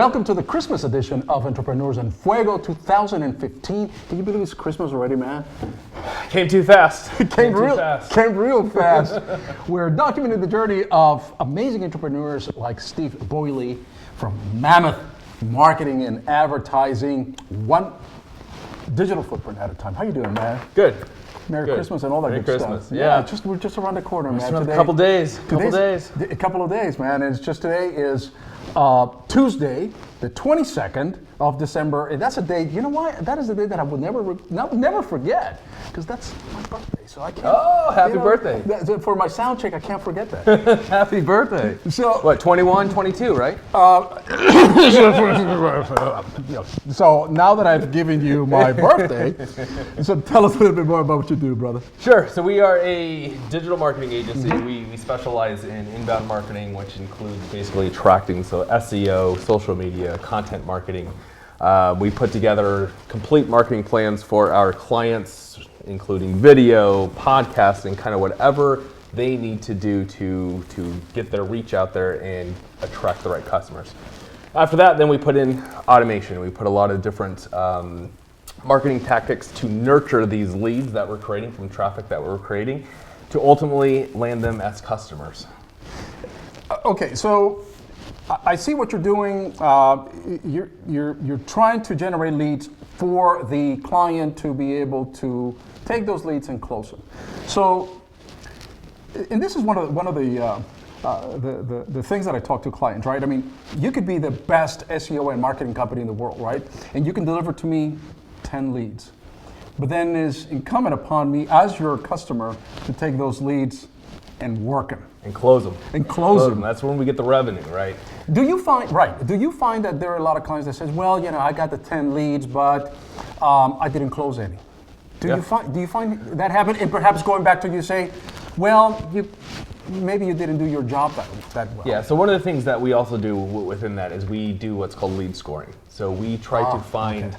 Welcome to the Christmas edition of Entrepreneurs in Fuego 2015. Can you believe it's Christmas already, man? Came too fast. Came real fast. We're documenting the journey of amazing entrepreneurs like Steve Boehle from Mammoth Marketing and Advertising, one digital footprint at a time. How you doing, man? Good. Merry Christmas and all that Merry good Christmas. stuff. Yeah. We're just around the corner, man. Today, a couple days. A couple of days, man. And it's just today is Tuesday, the 22nd of December. And that's a day, you know why? That is a day that I will never forget, because that's my birthday. So I can't. Oh, happy birthday. For my sound check, I can't forget that. Happy birthday. So what, 21, 22, right? So now that I've given you my birthday, so tell us a little bit more about what you do, brother. Sure. So we are a digital marketing agency. We specialize in inbound marketing, which includes basically attracting, so SEO, social media, content marketing. We put together complete marketing plans for our clients, including video, podcasting, kind of whatever they need to do to get their reach out there and attract the right customers. After that, then we put in automation. We put a lot of different marketing tactics to nurture these leads that we're creating from traffic that we're creating to ultimately land them as customers. Okay, so I see what you're doing. You're trying to generate leads for the client to be able to take those leads and close them. So, and this is one of the things that I talk to clients, right? I mean, you could be the best SEO and marketing company in the world, right? And you can deliver to me 10 leads. But then it's incumbent upon me as your customer to take those leads and work them. And close them. And close them. That's when we get the revenue, right? Do you find that there are a lot of clients that says, well, I got the 10 leads, but I didn't close any? Do you find that happen? And perhaps going back to you say, well, maybe you didn't do your job that well. Yeah, so one of the things that we also do within that is we do what's called lead scoring. So we try to find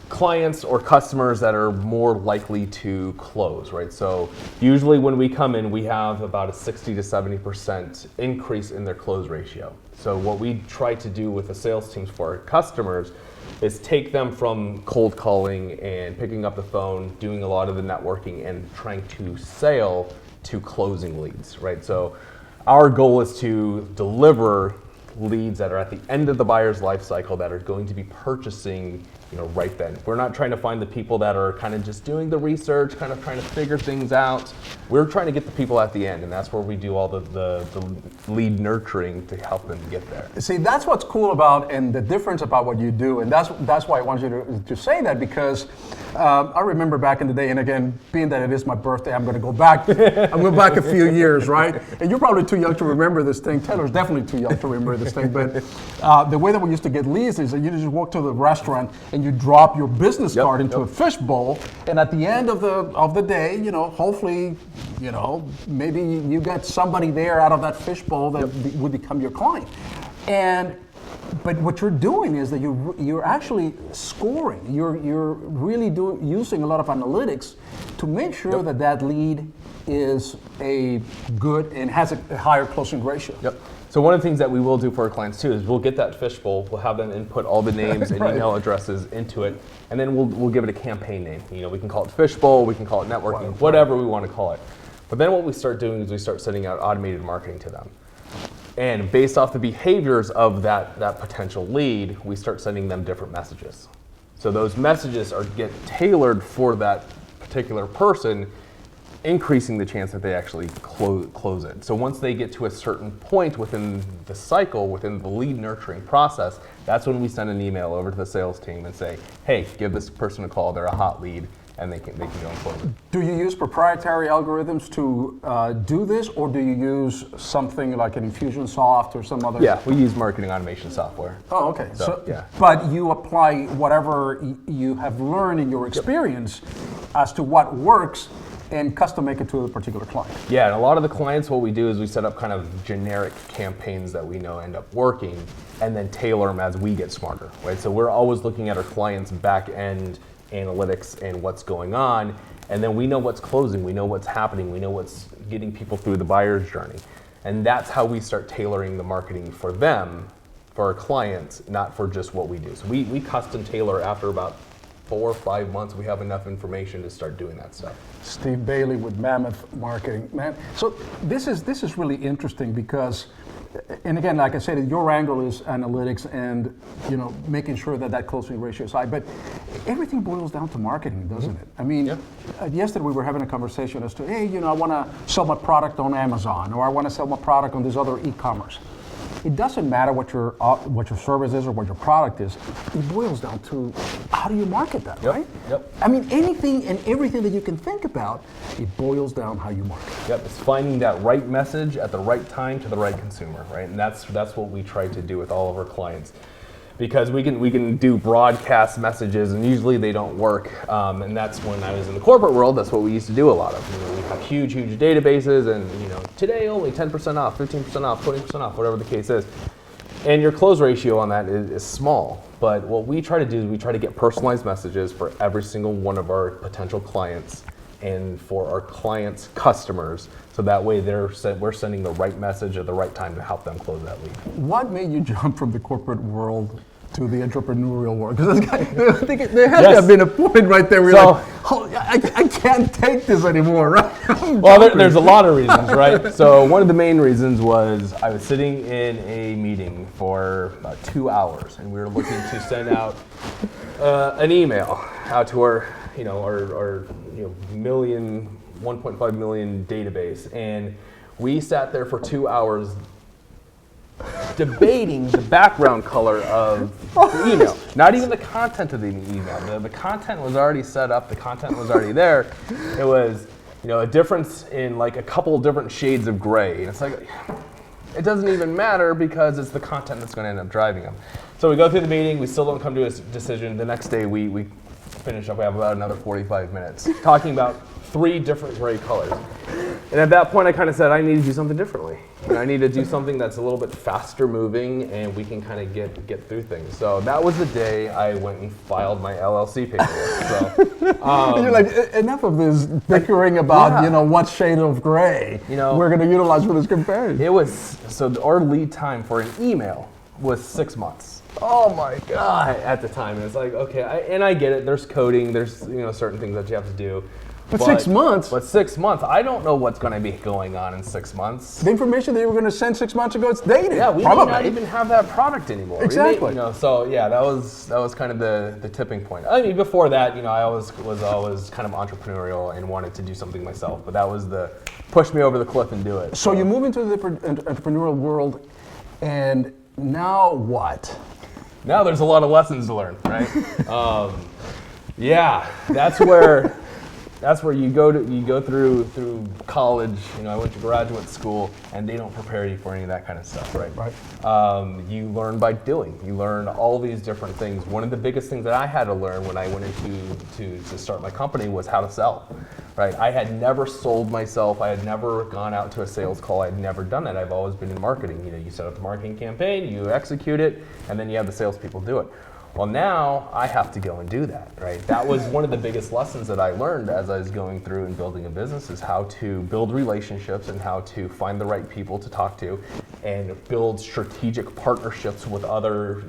clients or customers that are more likely to close, right? So usually when we come in, we have about a 60 to 70% increase in their close ratio. So what we try to do with the sales teams for our customers is take them from cold calling and picking up the phone, doing a lot of the networking and trying to sell to closing leads, right? So our goal is to deliver leads that are at the end of the buyer's life cycle that are going to be purchasing right then. We're not trying to find the people that are kind of just doing the research, kind of trying to figure things out. We're trying to get the people at the end, and that's where we do all the lead nurturing to help them get there. See, that's what's cool about and the difference about what you do, and that's why I want you to say that, because I remember back in the day, and again, being that it is my birthday, I'm going to go back. I'm going back a few years, right? And you're probably too young to remember this thing. Taylor's definitely too young to remember this thing. But the way that we used to get leads is that you just walk to the restaurant and you drop your business card into a fishbowl, and at the end of the day, hopefully, maybe you got somebody there out of that fishbowl that would become your client. But what you're doing is that you're actually scoring. You're really using a lot of analytics to make sure that lead is a good and has a higher closing ratio. Yep. So one of the things that we will do for our clients too is we'll get that fishbowl, we'll have them input all the names and email addresses into it, and then we'll give it a campaign name. We can call it fishbowl, we can call it networking, whatever we want to call it. But then what we start doing is we start sending out automated marketing to them. And based off the behaviors of that potential lead, we start sending them different messages. So those messages get tailored for that particular person, increasing the chance that they actually close it. So once they get to a certain point within the cycle, within the lead nurturing process, that's when we send an email over to the sales team and say, hey, give this person a call, they're a hot lead, and they can go and close it. Do you use proprietary algorithms to do this, or do you use something like an Infusionsoft or some other? Yeah, we use marketing automation software. Oh, okay. So but you apply whatever you have learned in your experience as to what works and custom make it to a particular client. Yeah, and a lot of the clients, what we do is we set up kind of generic campaigns that we know end up working and then tailor them as we get smarter, right? So we're always looking at our clients' back end analytics and what's going on, and then we know what's closing, we know what's happening, we know what's getting people through the buyer's journey. And that's how we start tailoring the marketing for them our clients, not for just what we do. So we custom tailor after about 4 or 5 months. We have enough information to start doing that stuff. Steve Boehle with Mammoth Marketing, man. So this is really interesting because, and again, like I said, your angle is analytics and making sure that closing ratio is high. But everything boils down to marketing, doesn't it? I mean, yesterday we were having a conversation as to, hey, I want to sell my product on Amazon, or I want to sell my product on this other e-commerce. It doesn't matter what your service is or what your product is. It boils down to how do you market that, right? Yep. I mean, anything and everything that you can think about, it boils down how you market. Yep. It's finding that right message at the right time to the right consumer, right? And that's what we try to do with all of our clients. Because we can do broadcast messages, and usually they don't work. And that's when I was in the corporate world. That's what we used to do a lot of. We have huge databases, and today only 10% off, 15% off, 20% off, whatever the case is. And your close ratio on that is small. But what we try to do is we try to get personalized messages for every single one of our potential clients and for our clients' customers. So that way we're sending the right message at the right time to help them close that lead. What made you jump from the corporate world to the entrepreneurial world? Because I think there has to have been a point right there where you're like, oh, I can't take this anymore, right? Well, there's a lot of reasons, right? So one of the main reasons was I was sitting in a meeting for about 2 hours, and we were looking to send out an email out to our 1.5 million database, and we sat there for 2 hours debating the background color of the email. Not even the content of the email. The content was already set up. The content was already there. It was, a difference in like a couple different shades of gray. And it's like, it doesn't even matter because it's the content that's going to end up driving them. So we go through the meeting. We still don't come to a decision. The next day we finish up. We have about another 45 minutes talking about 3 different gray colors. And at that point, I kind of said, I need to do something differently. I need to do something that's a little bit faster moving, and we can kind of get through things. So that was the day I went and filed my LLC paperwork. So, you're like, enough of this bickering about, what shade of gray we're going to utilize for this campaign. It was, so our lead time for an email was 6 months. Oh my God. At the time. And it's like, okay, and I get it. There's coding. There's, certain things that you have to do. But 6 months? But 6 months. I don't know what's going to be going on in 6 months. The information that you were going to send 6 months ago, it's dated. Yeah, we may not even have that product anymore. Exactly. So yeah, that was kind of the tipping point. I mean, before that, I was kind of entrepreneurial and wanted to do something myself. But that was the push me over the cliff and do it. So you move into the entrepreneurial world, and now what? Now there's a lot of lessons to learn, right? Yeah, that's where you go through college. I went to graduate school, and they don't prepare you for any of that kind of stuff, right? Right. You learn by doing. You learn all these different things. One of the biggest things that I had to learn when I went to start my company was how to sell. Right. I had never sold myself. I had never gone out to a sales call. I had never done that. I've always been in marketing. You set up the marketing campaign, you execute it, and then you have the salespeople do it. Well, now I have to go and do that, right? That was one of the biggest lessons that I learned as I was going through and building a business, is how to build relationships and how to find the right people to talk to and build strategic partnerships with other,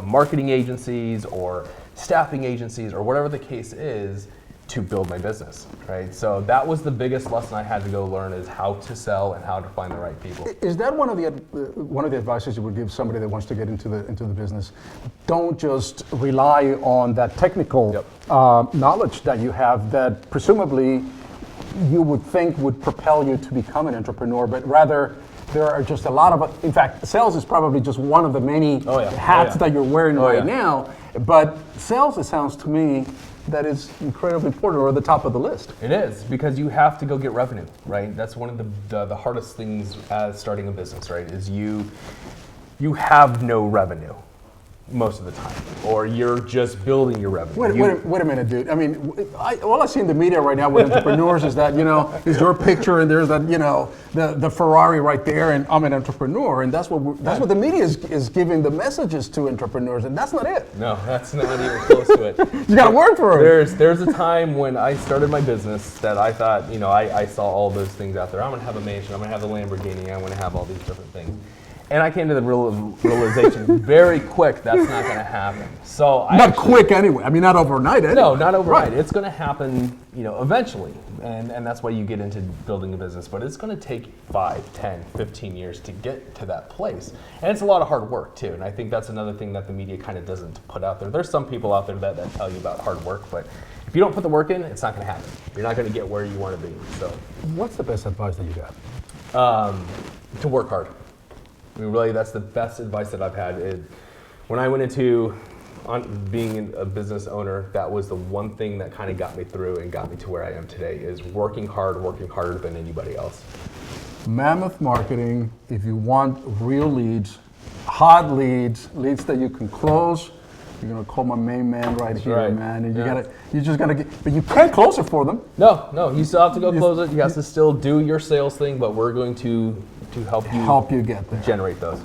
marketing agencies or staffing agencies or whatever the case is to build my business, right? So that was the biggest lesson I had to go learn, is how to sell and how to find the right people. Is that one of the advices you would give somebody that wants to get into the business? Don't just rely on that technical knowledge that you have, that presumably you would think would propel you to become an entrepreneur, but rather there are just a lot of, in fact, sales is probably just one of the many hats that you're wearing now. But sales, it sounds to me, that is incredibly important, or at the top of the list. It is, because you have to go get revenue, right? That's one of the hardest things as starting a business, right? Is you have no revenue most of the time, or you're just building your revenue. Wait a minute, dude. I mean, all I see in the media right now with entrepreneurs is that, is your picture and there's that, the Ferrari right there, and I'm an entrepreneur, and that's what the media is giving the messages to entrepreneurs, and that's not it. No, that's not even close to it. You got to work for it. There's a time when I started my business that I thought, I saw all those things out there. I'm gonna have a mansion. I'm gonna have a Lamborghini. I'm gonna have all these different things. And I came to the realization very quick that's not going to happen. So Not quick anyway. I mean, not overnight anyway. No, not overnight. Right. It's going to happen, eventually. And that's why you get into building a business. But it's going to take 5, 10, 15 years to get to that place. And it's a lot of hard work, too. And I think that's another thing that the media kind of doesn't put out there. There's some people out there that tell you about hard work, but if you don't put the work in, it's not going to happen. You're not going to get where you want to be. So, What's the best advice that you got? to work hard. I mean, really, that's the best advice that I've had. When I went into being a business owner, that was the one thing that kind of got me through and got me to where I am today, is working harder than anybody else. Mammoth Marketing, if you want real leads, hot leads that you can close, you're gonna call my main man here, right. man. And you just gotta get, but you can't close it for them. No, you still have to go close it. You have to still do your sales thing, but we're going to help you get there. generate those.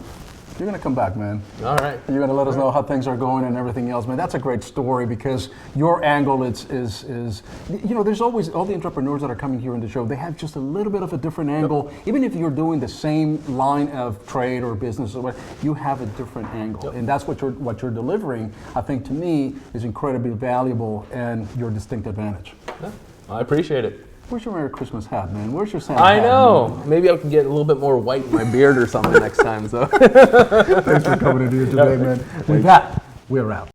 You're gonna come back, man. All right. You're gonna let us know how things are going and everything else, man. That's a great story because your angle is there's always all the entrepreneurs that are coming here in the show. They have just a little bit of a different angle. Yep. Even if you're doing the same line of trade or business or whatever, you have a different angle, and that's what you're delivering. I think to me is incredibly valuable and your distinct advantage. Yeah, I appreciate it. Where's your Merry Christmas hat, man? Where's your Santa I hat? know. Man? Maybe I can get a little bit more white in my beard or something next time. So. Thanks for coming in here today, man. With that, we're out.